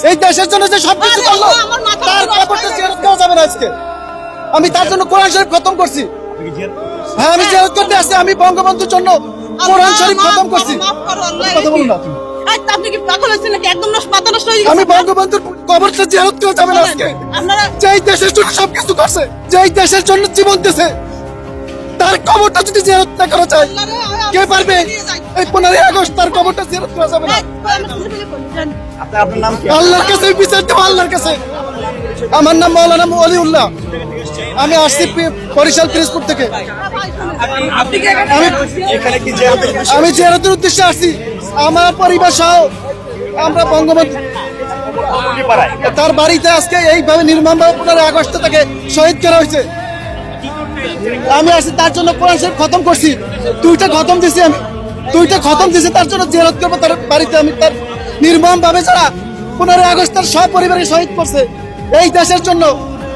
এই দেশের জন্য যে সবকিছু করলো তার কবরটা জিয়ারত করা যাবে না আজকে। আমি তার জন্য কোরআন শরীফ খতম করছি। হ্যাঁ, আমি জিয়ারত করতে আসছি। আমি বঙ্গবন্ধুর জন্য কোরআন শরীফ খতম করছি। কথা বলুন না। আমি বঙ্গবন্ধুর কবরটা জিয়ারত করা যাবে না আজকে। যেই দেশের জন্য সবকিছু করছে, যেই দেশের জন্য জীবন দিয়েছে, তার কবরটা যদি জিয়ারত না করা যায়, কে পারবে? এই 15 আগস্ট তার কবরটা জিয়ারত করা যাবে না। আল্লাহর কাছে বিচার দেব, আল্লাহর কাছে। আমার নাম মাওলানা ওলিউল্লাহ। আমি আসছি বরিশাল পিরোজপুর থেকে। আমি জিয়ারতের উদ্দেশ্যে আসছি। আমার পরিবার সহ আমরা বঙ্গবন্ধু তার বাড়িতে আজকে এইভাবে নির্মমভাবে 15 আগস্ট তাকে শহীদ করা হয়েছে। আমি আসছি তার জন্য কোরআন শরীফ খতম করছি। দুইটা খতম দিছি, আমি দুইটা খতম দিছি তার জন্য জিয়ারত করবো তার বাড়িতে। আমি তার নির্মমভাবে যারা 15 আগস্ট তার সব পরিবারে শহীদ করছে এই দেশের জন্য,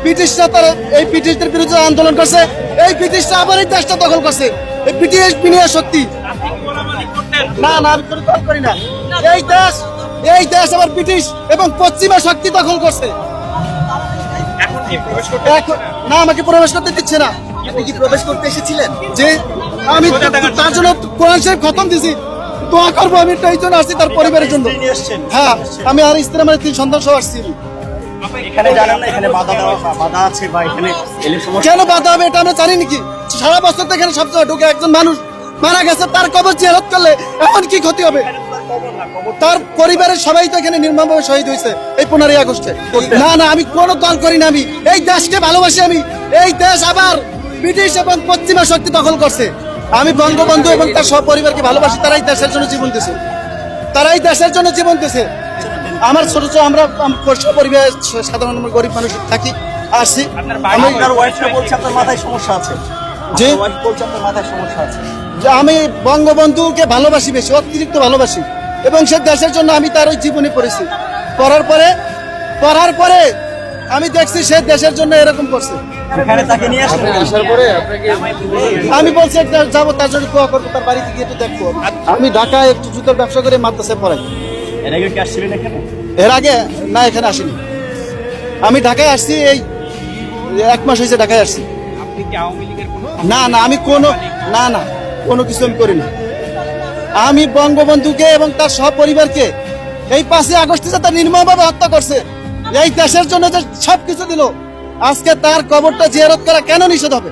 ব্রিটিশরা তারা এই ব্রিটিশদের বিরুদ্ধে আন্দোলন করছে, এই ব্রিটিশরা আবার এই দেশটা দখল করছে। এই ব্রিটিশ বিনিয়োগ শক্তি না না আমি কোনো দল করি না। এই দেশ আবার ব্রিটিশ এবং পশ্চিমা শক্তি দখল করছে। না, আমাকে প্রবেশ করতে দিচ্ছে না। আপনি কি প্রবেশ করতে এসেছিলেন? যে আমি তার জন্য কোরআন শরীফ খতম দিছি, দোয়া করবো। আমি এই জন্য আসছি তার পরিবারের জন্য। হ্যাঁ, আমি আর স্ত্রী আমার 3 সন্তান সহ আসছি। এখানে জানেন না এখানে বাধা আছে বা এখানে কেন বাধা হবে এটা আমরা জানি নাকি? সারা বছর তো এখানে সব জায়গায় ঢুকে একজন মানুষ মারা গেছে, তার কবর জিয়ারত করলে এখন কি ক্ষতি হবে? তার পরিবারের সবাই তো এখানে নির্মমভাবে শহীদ হয়েছে এই 15 আগস্টে। না না, আমি কোনো দল করি না। আমি এই দেশকে ভালোবাসি। আমি এই দেশ আবার ব্রিটিশ এবং পশ্চিমা শক্তি দখল করছে। আমি বঙ্গবন্ধু এবং তার সব পরিবারকে ভালোবাসি। তারাই দেশের জন্য জীবন দিয়েছে, তারাই দেশের জন্য জীবন দিয়েছে। আমার ছোট ছোট আমরা পরিবার সাধারণ গরিব মানুষ থাকি, আসছি। আপনার ওয়াইফটা বলছে আপনার মাথায় সমস্যা আছে। যে ওয়াইফ বলছে আপনার মাথায় সমস্যা আছে। যে আমি বঙ্গবন্ধুকে ভালোবাসি, বেশি অতিরিক্ত ভালোবাসি এবং সে দেশের জন্য আমি তার ওই জীবনী পড়েছি। পড়ার পরে আমি দেখছি সে দেশের জন্য এরকম করছে। এখানে তাকে নিয়ে আসার পরে আমি বলছি যাবো তার জন্য দোয়া করবো, তার বাড়িতে গিয়ে একটু দেখবো। আমি ঢাকায় একটু জুতোর ব্যবসা করে মাদ্রাসায় পড়াই। এর আগে কি আসছিলেন এখানে? এর আগে না, এখানে আসিনি। আমি ঢাকায় আসছি, এই 1 মাস হয়েছে ঢাকায় আসছি। না না, আমি কোনো কিছু আমি করি না। আমি বঙ্গবন্ধুকে এবং তার সব পরিবারকে এই 5 আগস্টে যে তার নির্মমভাবে হত্যা করছে, এই দেশের জন্য যে সবকিছু দিল, আজকে তার কবরটা জিয়ারত করা কেন নিষেধ হবে?